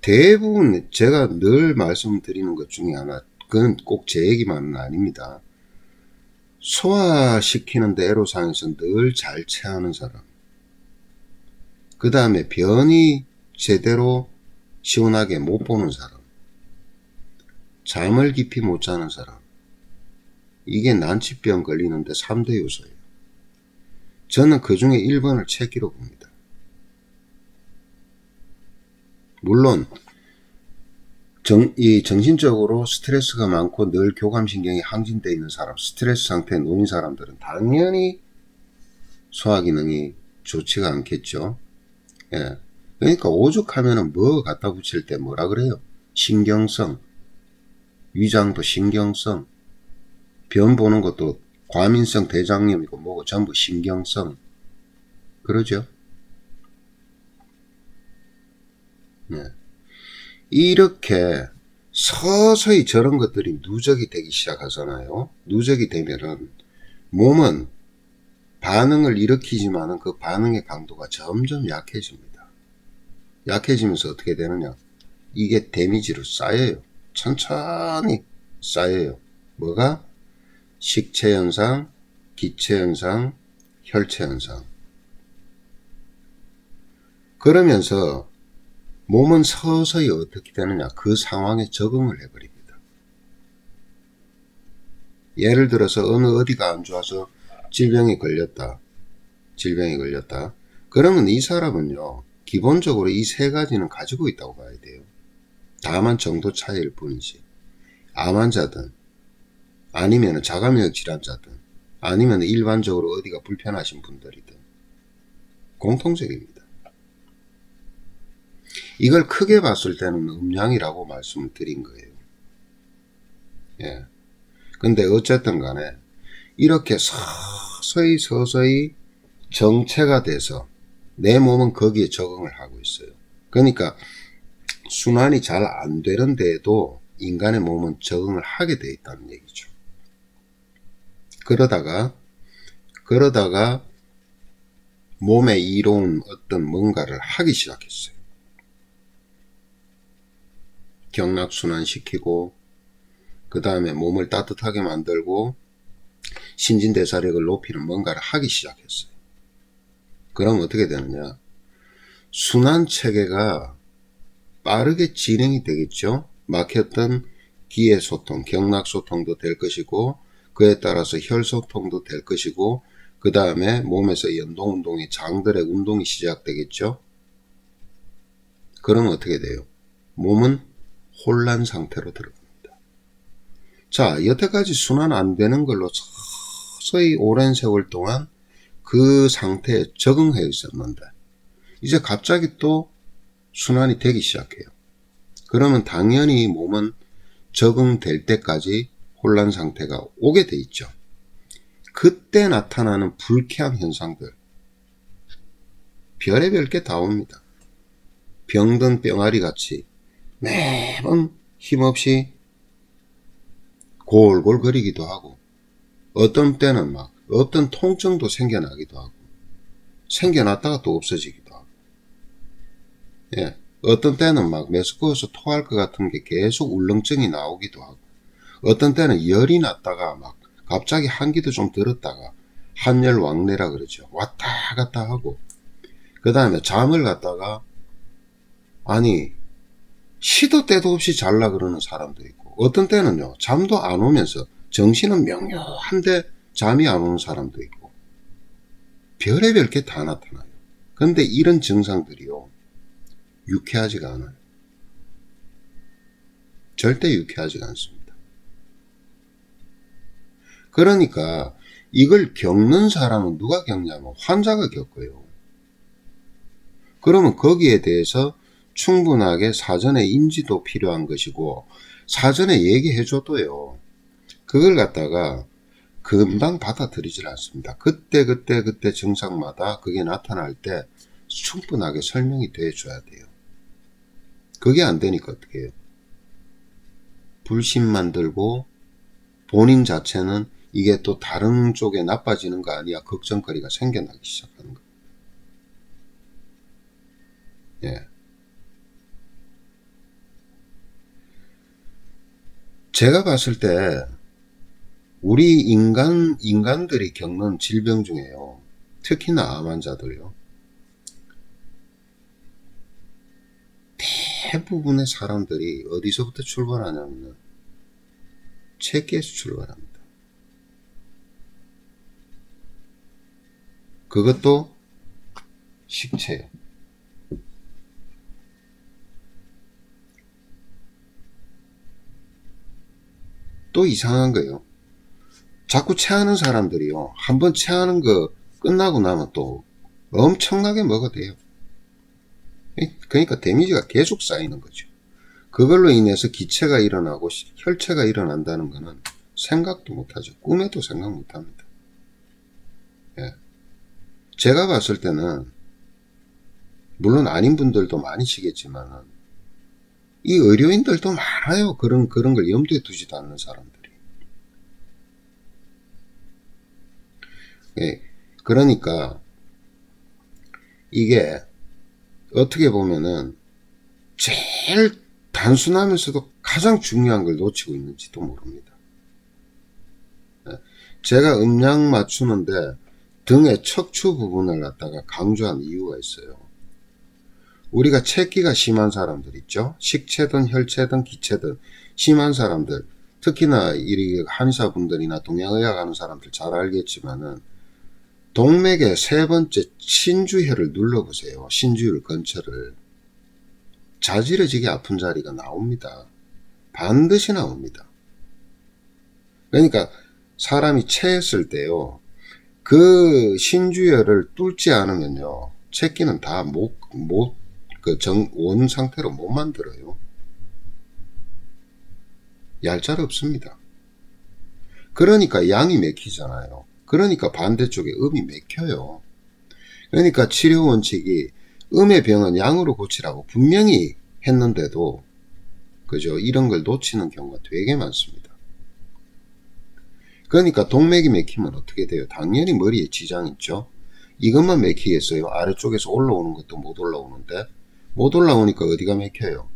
대부분 제가 늘 말씀드리는 것 중에 하나, 그건 꼭 제 얘기만은 아닙니다. 소화시키는데 애로사항에서 늘 잘 체하는 사람, 그 다음에 변이 제대로 시원하게 못 보는 사람, 잠을 깊이 못 자는 사람, 이게 난치병 걸리는데 3대 요소예요. 저는 그 중에 1번을 체기로 봅니다. 물론 정신적으로 스트레스가 많고 늘 교감신경이 항진되어 있는 사람, 스트레스 상태에 놓인 사람들은 당연히 소화기능이 좋지가 않겠죠. 예. 그러니까 오죽하면은 뭐 갖다 붙일 때 뭐라 그래요? 신경성, 위장도 신경성, 변 보는 것도 과민성 대장염이고 뭐고 전부 신경성, 그러죠. 네. 이렇게 서서히 저런 것들이 누적이 되기 시작하잖아요. 누적이 되면은 몸은 반응을 일으키지만은 그 반응의 강도가 점점 약해집니다. 약해지면서 어떻게 되느냐? 이게 데미지로 쌓여요. 천천히 쌓여요. 뭐가? 식체현상, 기체현상, 혈체현상. 그러면서 몸은 서서히 어떻게 되느냐? 그 상황에 적응을 해버립니다. 예를 들어서 어디가 안 좋아서 질병이 걸렸다. 그러면 이 사람은요, 기본적으로 이 세 가지는 가지고 있다고 봐야 돼요. 다만 정도 차이일 뿐이지. 암 환자든, 아니면 자가면역 질환자든, 아니면 일반적으로 어디가 불편하신 분들이든 공통적입니다. 이걸 크게 봤을 때는 음양이라고 말씀을 드린 거예요. 예. 근데 어쨌든 간에 이렇게 서서히 정체가 돼서 내 몸은 거기에 적응을 하고 있어요. 그러니까 순환이 잘 안 되는데도 인간의 몸은 적응을 하게 돼 있다는 얘기죠. 그러다가 몸에 이로운 어떤 뭔가를 하기 시작했어요. 경락순환시키고, 그 다음에 몸을 따뜻하게 만들고 신진대사력을 높이는 뭔가를 하기 시작했어요. 그럼 어떻게 되느냐? 순환체계가 빠르게 진행이 되겠죠. 막혔던 기회소통, 경락소통도 될 것이고, 그에 따라서 혈소통도 될 것이고, 그 다음에 몸에서 연동운동이, 장들의 운동이 시작되겠죠. 그럼 어떻게 돼요? 몸은 혼란 상태로 들어갑니다. 자, 여태까지 순환 안 되는 걸로 서서히 오랜 세월 동안 그 상태에 적응해 있었는데 이제 갑자기 또 순환이 되기 시작해요. 그러면 당연히 몸은 적응될 때까지 혼란 상태가 오게 돼 있죠. 그때 나타나는 불쾌한 현상들, 별의별 게 다 옵니다. 병든 병아리 같이 매번 힘없이 골골거리기도 하고, 어떤 때는 막 없던 통증도 생겨나기도 하고, 생겨났다가 또 없어지기도 하고, 예, 어떤 때는 막 메스꺼워서 토할 것 같은 게 계속 울렁증이 나오기도 하고, 어떤 때는 열이 났다가 막 갑자기 한기도 좀 들었다가 한열왕래라 그러죠. 왔다 갔다 하고, 그 다음에 잠을 갖다가 아니 시도 때도 없이 잘라 그러는 사람도 있고, 어떤 때는요 잠도 안 오면서 정신은 명료한데 잠이 안 오는 사람도 있고, 별의별 게 다 나타나요. 근데 이런 증상들이요 유쾌하지가 않아요. 절대 유쾌하지가 않습니다. 그러니까 이걸 겪는 사람은 누가 겪냐면 환자가 겪어요. 그러면 거기에 대해서 충분하게 사전에 인지도 필요한 것이고, 사전에 얘기해줘도요 그걸 갖다가 금방 받아들이질 않습니다. 그때 증상마다 그게 나타날 때 충분하게 설명이 돼줘야 돼요. 그게 안 되니까 어떻게 해요? 불신만 들고 본인 자체는 이게 또 다른 쪽에 나빠지는 거 아니야 걱정거리가 생겨나기 시작하는 거예요. 예. 제가 봤을 때 우리 인간들이 겪는 질병 중에요. 특히나 암 환자들요. 대부분의 사람들이 어디서부터 출발하냐면 책에서 출발합니다. 그것도 식체요. 또 이상한 거예요. 자꾸 체하는 사람들이요. 한번 체하는 거 끝나고 나면 또 엄청나게 먹어대요. 그러니까 데미지가 계속 쌓이는 거죠. 그걸로 인해서 기체가 일어나고 혈체가 일어난다는 것은 생각도 못하죠. 꿈에도 생각 못합니다. 예. 제가 봤을 때는 물론 아닌 분들도 많으시겠지만 이 의료인들도 많아요. 그런 걸 염두에 두지도 않는 사람들이. 예. 그러니까 이게 어떻게 보면은 제일 단순하면서도 가장 중요한 걸 놓치고 있는지도 모릅니다. 제가 음량 맞추는데 등의 척추 부분을 갖다가 강조한 이유가 있어요. 우리가 체기가 심한 사람들 있죠. 식체든 혈체든 기체든 심한 사람들, 특히나 이 한의사분들이나 동양의학 하는 사람들 잘 알겠지만은 동맥의 세 번째 신주혈을 눌러보세요. 신주혈 근처를. 자지러지게 아픈 자리가 나옵니다. 반드시 나옵니다. 그러니까 사람이 체했을 때요. 그 신주혈을 뚫지 않으면요. 체기는 다 원 상태로 못 만들어요. 얄짤 없습니다. 그러니까 양이 막히잖아요. 그러니까 반대쪽에 음이 막혀요. 그러니까 치료 원칙이 음의 병은 양으로 고치라고 분명히 했는데도 그죠? 이런 걸 놓치는 경우가 되게 많습니다. 그러니까 동맥이 막히면 어떻게 돼요? 당연히 머리에 지장 있죠. 이것만 막히겠어요? 아래쪽에서 올라오는 것도 못 올라오는데 못 올라오니까 어디가 막혀요?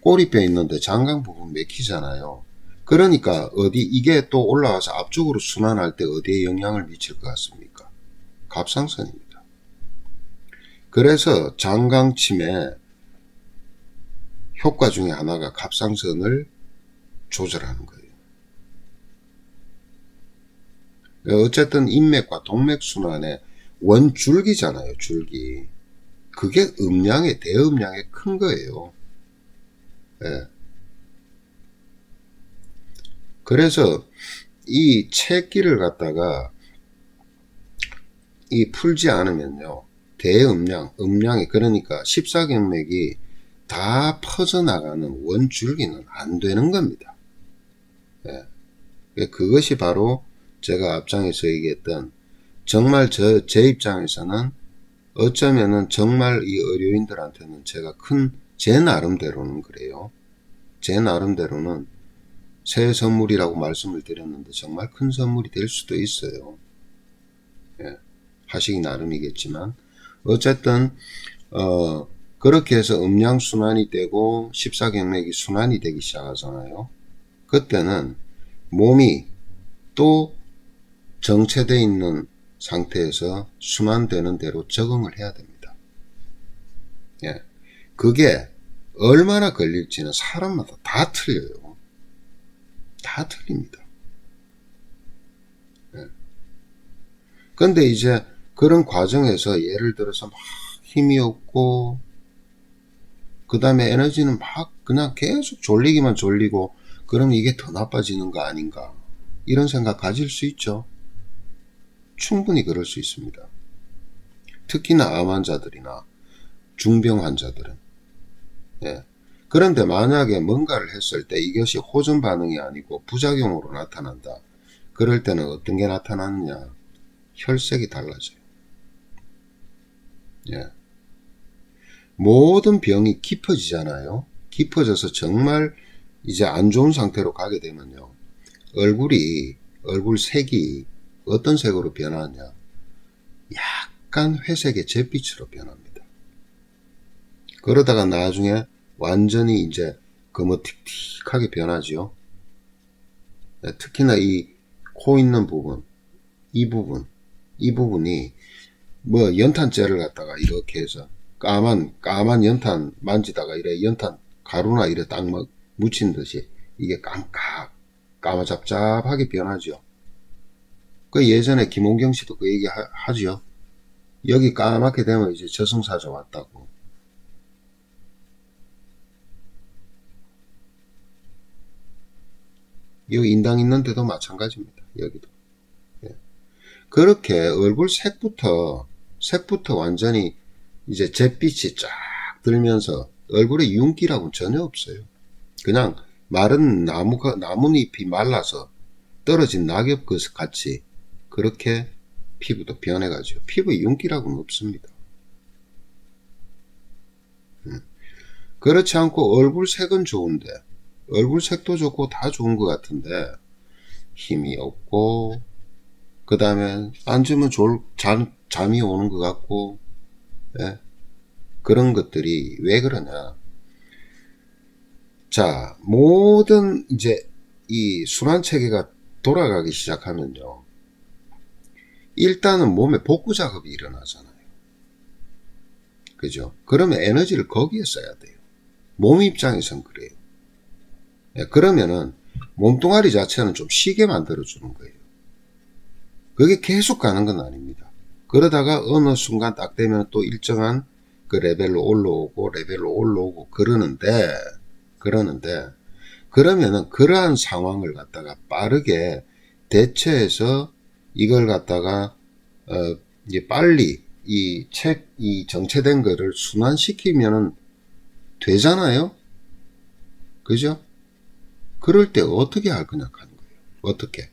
꼬리뼈 있는데 장강 부분 막히잖아요. 그러니까 이게 또 올라와서 앞쪽으로 순환할 때 어디에 영향을 미칠 것 같습니까? 갑상선입니다. 그래서 장강침의 효과 중에 하나가 갑상선을 조절하는 거예요. 어쨌든 인맥과 동맥순환의 원줄기잖아요. 줄기. 그게 음량의 대음량의 큰 거예요. 예. 그래서 이 체기를 갖다가 풀지 않으면요. 대음량, 음량이 그러니까 십사경맥이 다 퍼져나가는 원줄기는 안 되는 겁니다. 예. 그것이 바로 제가 앞장에서 얘기했던 정말 제 입장에서는 어쩌면은 정말 이 의료인들한테는 제가 제 나름대로는 그래요. 제 나름대로는 새 선물이라고 말씀을 드렸는데 정말 큰 선물이 될 수도 있어요. 예, 하시기 나름이겠지만 어쨌든 그렇게 해서 음량 순환이 되고 십사경맥이 순환이 되기 시작하잖아요. 그때는 몸이 또 정체되어 있는 상태에서 순환되는 대로 적응을 해야 됩니다. 예, 그게 얼마나 걸릴지는 사람마다 다 틀려요. 다 틀립니다. 예. 근데 이제 그런 과정에서 예를 들어서 막 힘이 없고 그 다음에 에너지는 막 그냥 계속 졸리기만 졸리고 그러면 이게 더 나빠지는 거 아닌가 이런 생각 가질 수 있죠. 충분히 그럴 수 있습니다. 특히나 암 환자들이나 중병 환자들은. 예. 그런데 만약에 뭔가를 했을 때 이것이 호전 반응이 아니고 부작용으로 나타난다. 그럴 때는 어떤 게 나타나느냐. 혈색이 달라져요. 예. 모든 병이 깊어지잖아요. 깊어져서 정말 이제 안 좋은 상태로 가게 되면요. 얼굴 색이 어떤 색으로 변하냐. 약간 회색의 잿빛으로 변합니다. 그러다가 나중에 완전히 이제 거머틱틱하게 변하죠. 예, 특히나 이 코 있는 부분, 이 부분이 뭐 연탄재를 갖다가 이렇게 해서 까만 연탄 만지다가 이래 연탄 가루나 이래 딱 묻힌 듯이 이게 까마잡잡하게 변하죠. 그 예전에 김홍경 씨도 그 얘기 하죠. 여기 까맣게 되면 이제 저승사자 왔다고. 여기 인당 있는데도 마찬가지입니다. 여기도. 예. 그렇게 얼굴 색부터 완전히 이제 잿빛이 쫙 들면서 얼굴에 윤기라고는 전혀 없어요. 그냥 마른 나뭇잎이 말라서 떨어진 낙엽 같이 그렇게 피부도 변해가지고 피부에 윤기라고는 없습니다. 그렇지 않고 얼굴 색은 좋은데 얼굴 색도 좋고 다 좋은 것 같은데 힘이 없고 그 다음에 앉으면 잠이 오는 것 같고 예? 그런 것들이 왜 그러냐. 자, 모든 이제 이 순환체계가 돌아가기 시작하면요. 일단은 몸에 복구 작업이 일어나잖아요. 그죠? 그러면 에너지를 거기에 써야 돼요. 몸 입장에선 그래요. 예, 그러면은 몸뚱아리 자체는 좀 쉬게 만들어주는 거예요. 그게 계속 가는 건 아닙니다. 그러다가 어느 순간 딱 되면 또 일정한 그 레벨로 올라오고 그러는데 그러면은 그러한 상황을 갖다가 빠르게 대처해서 이걸 갖다가 이제 빨리 이 정체된 거를 순환시키면은 되잖아요. 그죠? 그럴 때 어떻게 할 거냐 하는 거예요. 어떻게?